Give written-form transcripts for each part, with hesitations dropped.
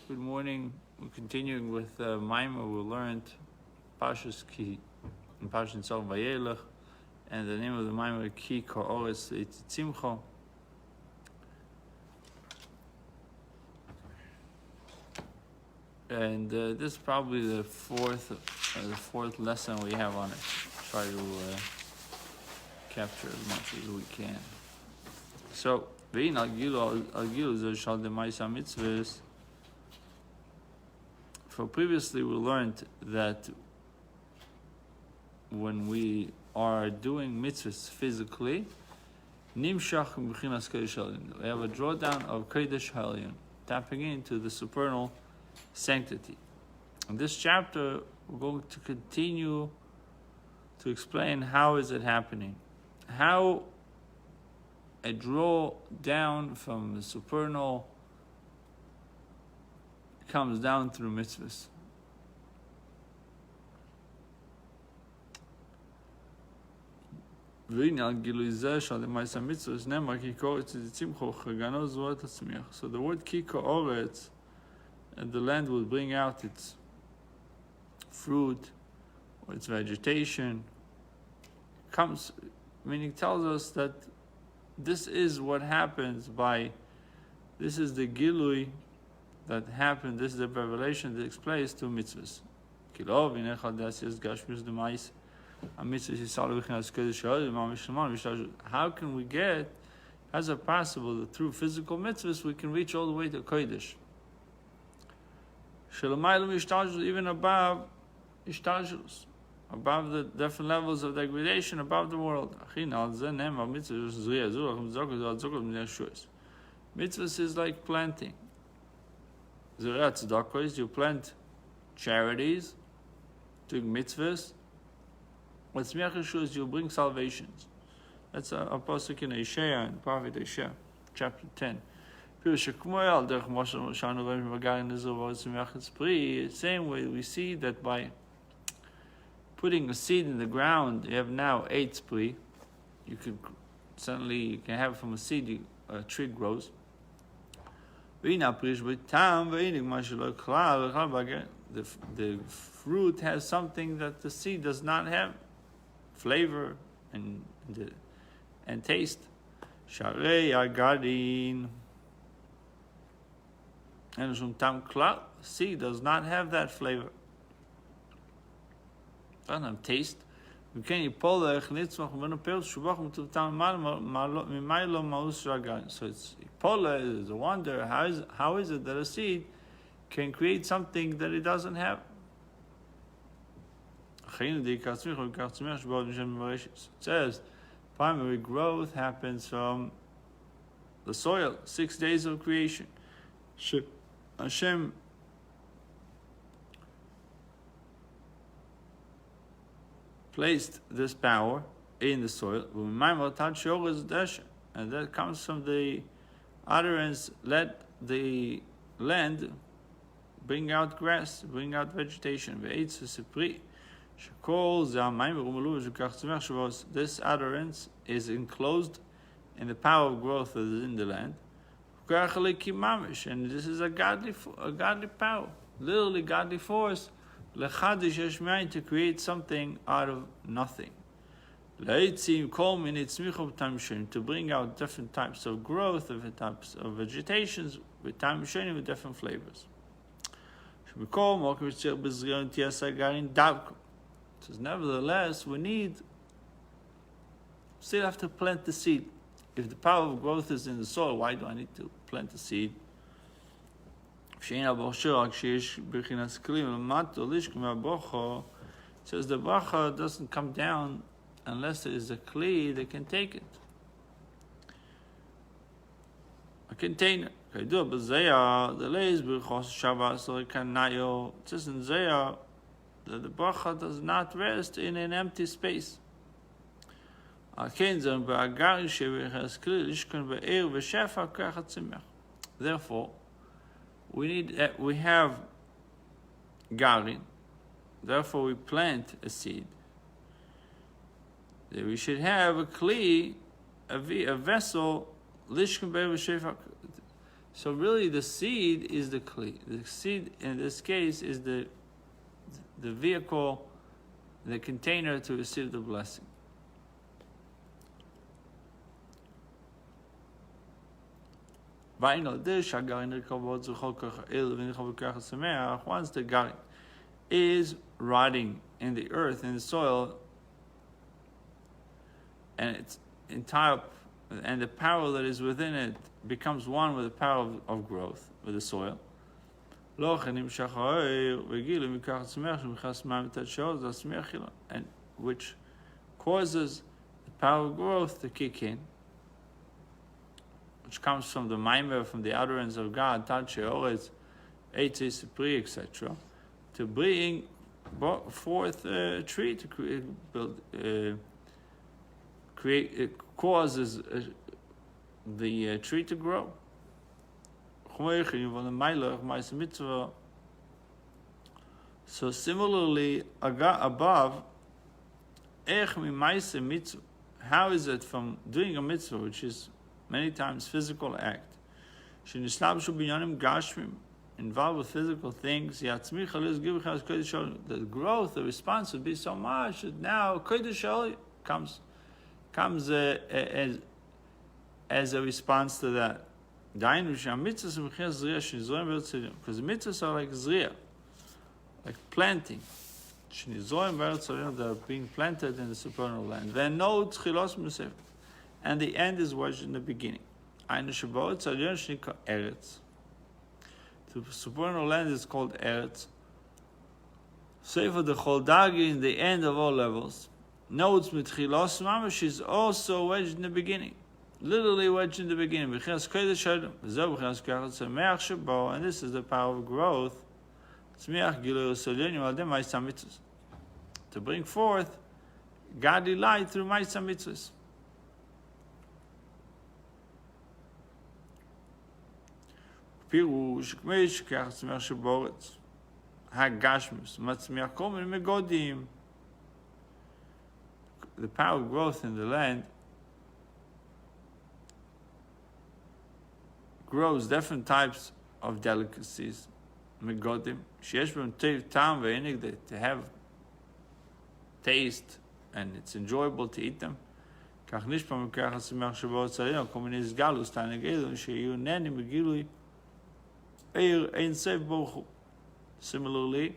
Good morning. We're continuing with Maimah. We learned Parshas Ki and Parshas Nitzovim Vayelech, and the name of the Maimah Ki Kaartz Likuti Torah. And this is probably the fourth lesson we have on it. Try to capture as much as we can. So, vein al gilu ze shal de ma'isa mitzvahs. For previously we learned that when we are doing mitzvahs physically, nimshach b'chinas kodesh halyon. We have a drawdown of kodesh halyon, tapping into the supernal sanctity. In this chapter, we're going to continue to explain how is it happening, how a draw down from the supernal comes down through mitzvahs. So the word ki kaartz, and the land will bring out its fruit or its vegetation, comes, meaning tells us that this is what happens this is the gilui that happened, this is the revelation that takes place to mitzvahs. How can we get, how's it possible that through physical mitzvahs we can reach all the way to Kodesh? Even above ishtajlus, above the different levels of degradation, above the world. Mitzvahs is like planting. You plant charities, doing mitzvahs. What smiach is, you bring salvations. That's a pasuk in Isaiah, in Prophet Isaiah, chapter 10. Same way we see that by putting a seed in the ground, you have now 8 spree. You can have from a seed a tree grows. The fruit has something that the seed does not have, flavor and taste. And seed does not have that flavor. Doesn't have taste. So it's Pola is a wonder. How is it that a seed can create something that it doesn't have? It says primary growth happens from the soil, 6 days of creation. Hashem placed this power in the soil, and that comes from the utterance, let the land bring out grass, bring out vegetation. This utterance is enclosed in the power of growth that is in the land. And this is a godly power, literally godly force, to create something out of nothing. To bring out different types of growth, different types of vegetations, with different flavors. So nevertheless, we still have to plant the seed. If the power of growth is in the soil, why do I need to plant the seed? It says the bracha doesn't come down unless there is a kli that can take it. A container. It says in Zayah that the bracha does not rest in an empty space. Therefore, we have garin. Therefore, we plant a seed. We should have a kli, a vessel, So really the seed is the kli. The seed in this case is the vehicle, the container to receive the blessing. Once the garin is rotting in the earth, in the soil, and its entire, and the power that is within it becomes one with the power of growth, with the soil. And which causes the power of growth to kick in, which comes from the maimer, from the utterance of God, etc., to bring forth a tree, to create, it causes the tree to grow. So similarly, above, how is it from doing a mitzvah, which is many times physical act, involved with physical things, the growth, the response would be so much that now Kodesh comes as a response to that. Because mitzvahs are like zriya, like planting. That are being planted in the supernal land. And the end is wedged in the beginning. The supernal land is called Eretz. Sefer the Choldagi in the end of all levels. Notes mitchilos mamash is also wedged in the beginning. Literally wedged in the beginning. And this is the power of growth. To bring forth godly light through Ma'aseh mitzvahs. פירוש, כמי שכך צמיח שבורץ, הגשמוס, מצמיח כל מיני מגודים. The power of growth in the land grows different types of delicacies, megodim, שיש בהם טעם וענג, to have taste and it's enjoyable to eat them. כך נשפע מכך הצמיח שבורץ עלינו, כל מיני סגלוס, תענג אלו, שיהיו נהנים בגילוי Similarly,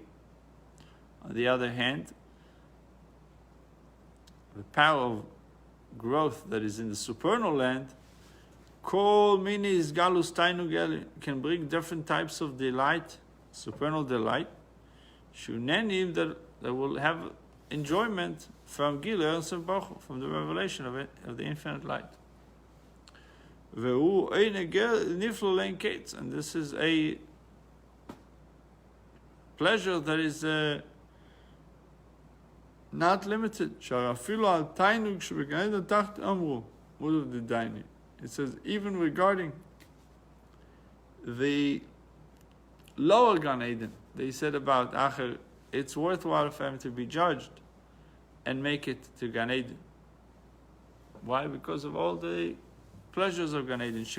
on the other hand, the power of growth that is in the supernal land, kol minis galus tainu can bring different types of delight, supernal delight, shunenim that will have enjoyment from Gilui from the revelation of it, of the infinite light. And this is a pleasure that is not limited. It says even regarding the lower Gan Eden, they said about Acher, it's worthwhile for him to be judged and make it to Gan Eden. Why? Because of all the pleasures of Gan Eden. It's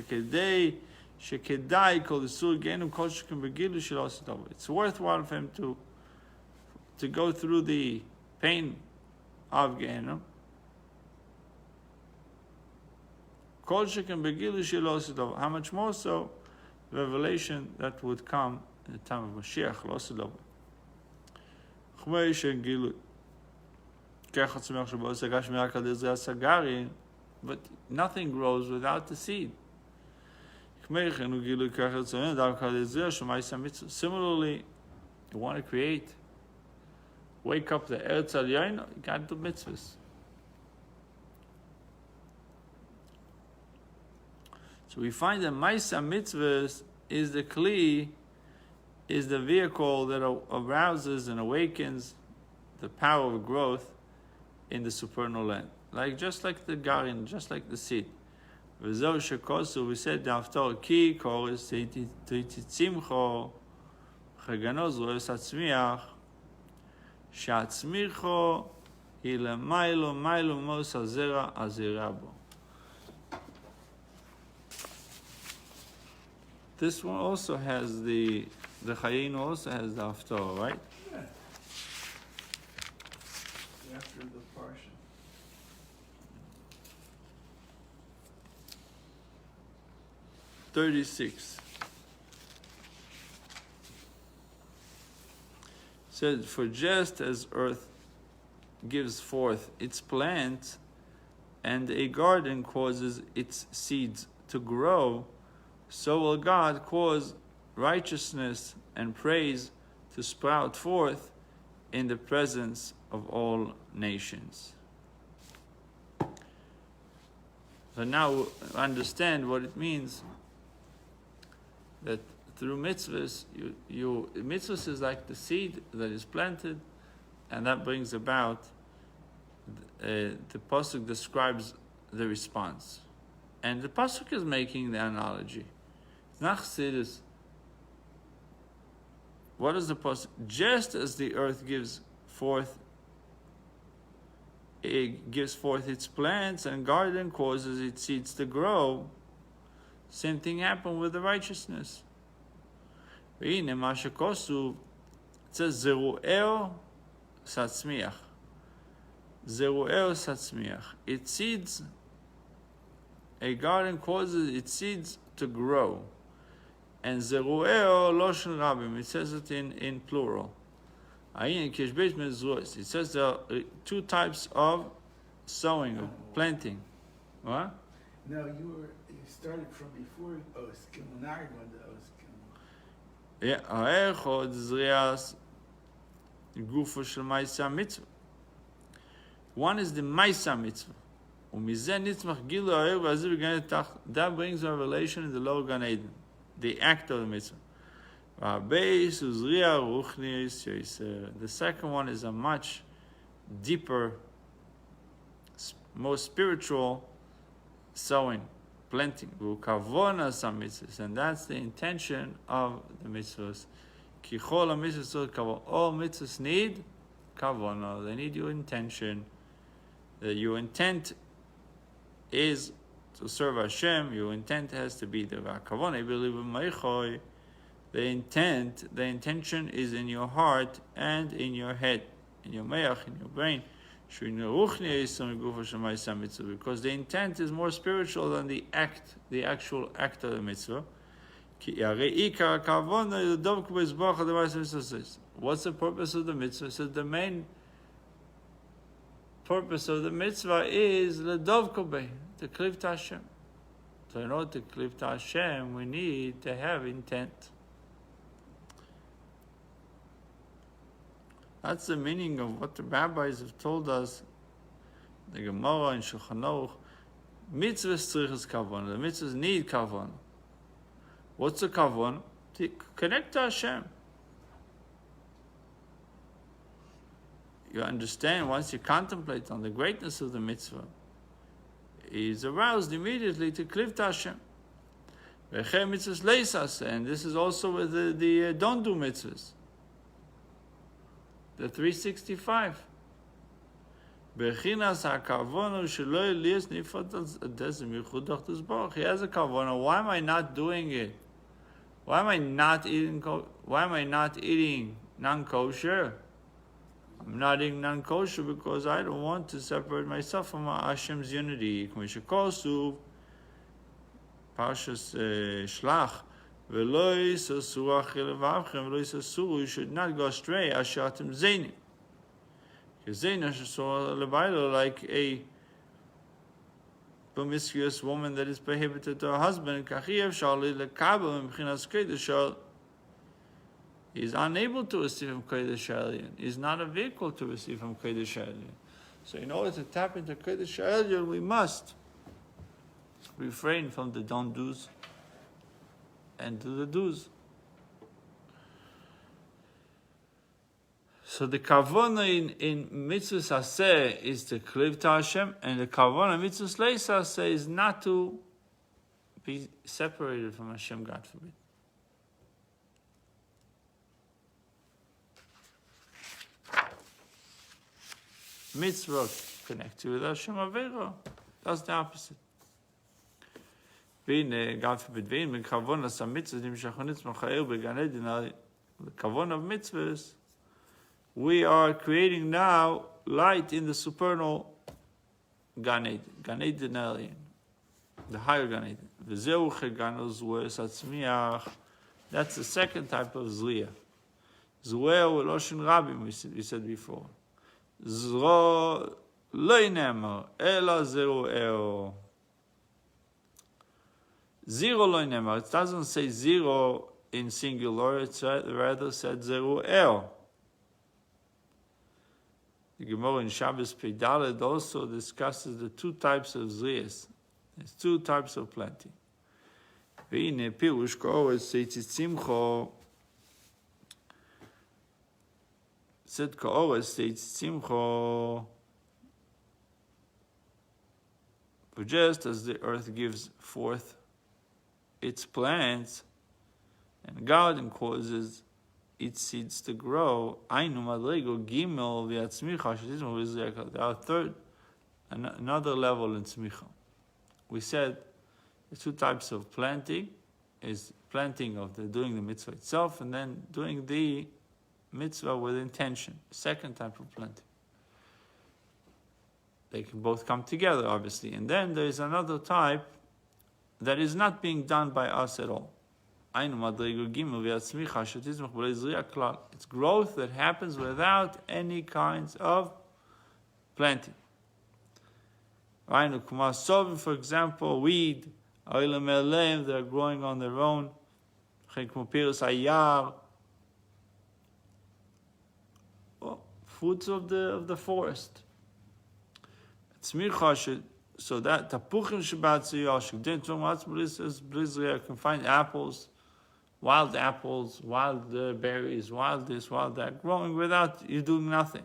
worthwhile for him to go through the pain of Gehenna. How much more so the revelation that would come in the time of Mashiach. But nothing grows without the seed. Similarly, you want to wake up the Eretz Alyon, you got to do mitzvahs. So we find that Ma'aseh mitzvahs is the kli, is the vehicle that arouses and awakens the power of growth in the supernal land. Just like the garin, just like the seed. We said after ki chorus tzimcho chaganoz roes atzmiach shatzmicho ilamailo mailo mos azera azirabo. This one also has the Chayinu also has the Haftorah, right? Yeah. After the Parsha. $36. Said, for just as earth gives forth its plant, and a garden causes its seeds to grow, so will God cause righteousness and praise to sprout forth in the presence of all nations. So now understand what it means that through mitzvahs, mitzvahs is like the seed that is planted, and that brings about, the pasuk describes the response. And the pasuk is making the analogy. It's not chassidus. What is the pasuk? Just as the earth gives forth its plants, and garden causes its seeds to grow, same thing happened with the righteousness. It says zeru'el satzmiach. Zeru'el satzmiach. Its seeds, a garden causes its seeds to grow. And zeru'el loshen rabim. It says it in plural. It says there are two types of sowing, of planting. What? No, you started from before Oskim. Now you're going to Oskim. Yeah, ha'echod zrias gufo shel ma'isa mitzvah. One is the ma'isa mitzvah. Umizeh nitzmach gilu ha'er v'aziv v'gan etach. That brings a revelation in the lower Gan Eden, the act of the mitzvah. The second one is a much deeper, more spiritual sowing, planting. And that's the intention of the mitzvahs. All mitzvahs need kavona. They need your intention. Your intent is to serve Hashem. Your intent has to be the kavona. The intention is in your heart and in your head, in your meach, in your brain. Because the intent is more spiritual than the actual act of the mitzvah. What's the purpose of the mitzvah? So the main purpose of the mitzvah is ledovkobei, to cleave to Hashem. So in order to cleave to Hashem, we need to have intent. That's the meaning of what the rabbis have told us. The Gemara and Shulchan Aruch, mitzvahs tzrichas kavon. The mitzvahs need kavon. What's the kavon? To connect to Hashem. You understand, once you contemplate on the greatness of the mitzvah, he is aroused immediately to cleave to Hashem. And this is also with the don't do mitzvahs. The 365. He has a kavana. Why am I not doing it? Why am I not eating non-kosher? I'm not eating non-kosher because I don't want to separate myself from Hashem's unity. Parshas Shlach. You should not go astray. Like a promiscuous woman that is prohibited to her husband. He is unable to receive from Kodesh Elyon. He is not a vehicle to receive from Kodesh Elyon. So in order to tap into Kodesh Elyon, we must refrain from the don't do's and do the do's. So the kavana in mitzvahs aseh is to cleave to Hashem, and the kavana in mitzvahs leisa aseh is not to be separated from Hashem, God forbid. Mitzvah connect you with Hashem Avera. That's the opposite. God forbid, the kavon of mitzvahs, we are creating now light in the supernal Gan Eden, Gan Eden alien, the higher Gan Eden. That's the second type of zriya. Zriya uloshin rabim, we said before. Zro loy nemar ela zero eo. Zero loy nemar. It doesn't say zero in singular. It rather said zero eo. The Gemara in Shabbos Peidaled also discusses the two types of zriyas. There's two types of planting. Ve'ine pirush ka'oretz seitzimcho. Said ka'oretz seitzimcho. For just as the earth gives forth its plants, and God causes its seeds to grow. There are another level in tzmicha. We said the two types of planting is planting of doing the mitzvah itself, and then doing the mitzvah with intention. Second type of planting. They can both come together, obviously. And then there is another type that is not being done by us at all. It's growth that happens without any kinds of planting. For example, weed, they're growing on their own. Fruits of the forest. So that tapuchim you can find apples, wild berries, wild this, wild that, growing without you doing nothing.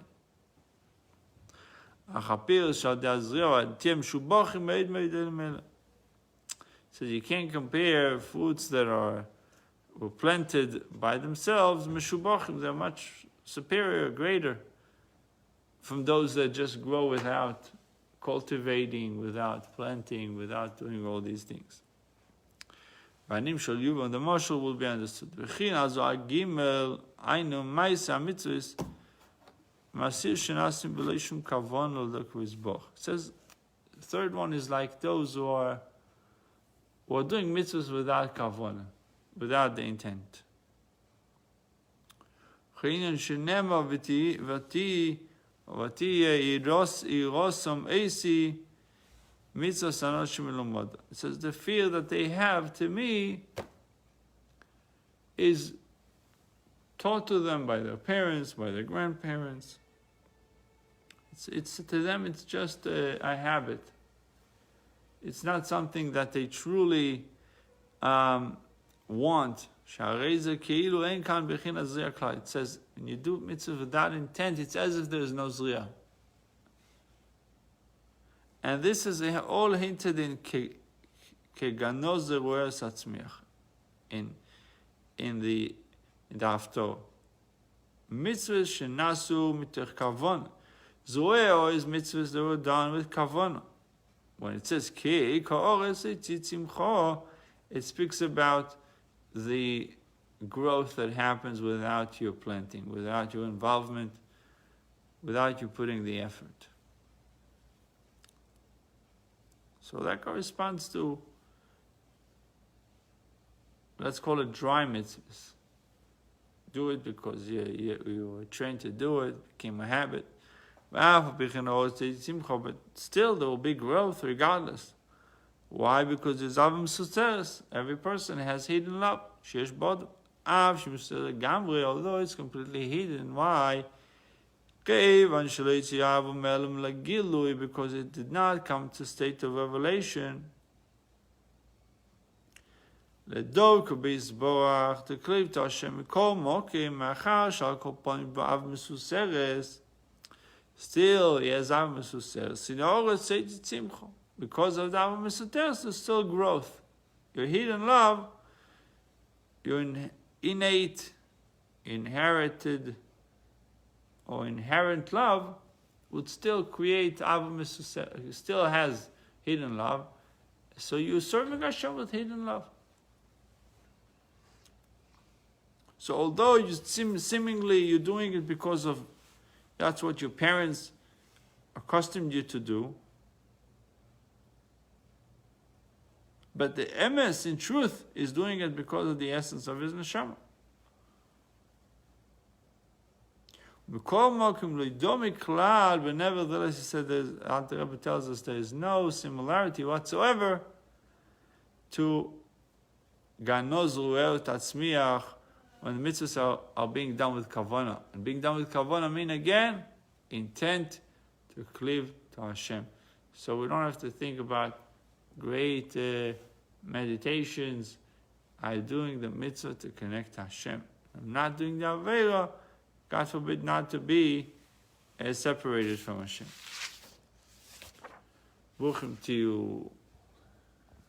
So you can't compare fruits that were planted by themselves, meshubachim, they're much superior, greater, from those that just grow without cultivating, without planting, without doing all these things. The mashal will be understood. It says the third one is like those who are doing mitzvahs without kavanah, without the intent. It says the fear that they have to me is taught to them by their parents, by their grandparents. It's to them it's just a habit. It's not something that they truly want. It says when you do mitzvah without intent, it's as if there is no zriyah. And this is all hinted in keganoz zeruah satzmiach in the haftorah. Mitzvahs shenasu mitoch kavon. Zeruah is mitzvahs that were done with kavon. When it says ki ka'oretz tzitzimcha, it speaks about the growth that happens without your planting, without your involvement, without you putting the effort. So that corresponds to, let's call it dry mitzvahs. Do it because you were trained to do it, became a habit. But still there will be growth regardless. Why? Because there's avim suteres. Every person has hidden love. Sheesh bod. Although it's completely hidden. Why? Because it did not come to state of revelation. Still, he has avim suteres. Because of the avim suteres, there's still growth. Your hidden love, your innate, inherited, or inherent love would still create avim suteres. It still has hidden love, So you're serving Hashem with hidden love. So although you seemingly you're doing it because of that's what your parents accustomed you to do, but the emes in truth is doing it because of the essence of his neshama. But nevertheless, he said, the Rebbe tells us there is no similarity whatsoever to Ganoz Ruel Tatzmiach when the mitzvahs are being done with kavanah. And being done with kavanah mean again intent to cleave to Hashem. So we don't have to think about great meditations. I'm doing the mitzvah to connect to Hashem. I'm not doing the Avera, God forbid, not to be separated from Hashem. Bruchim to you.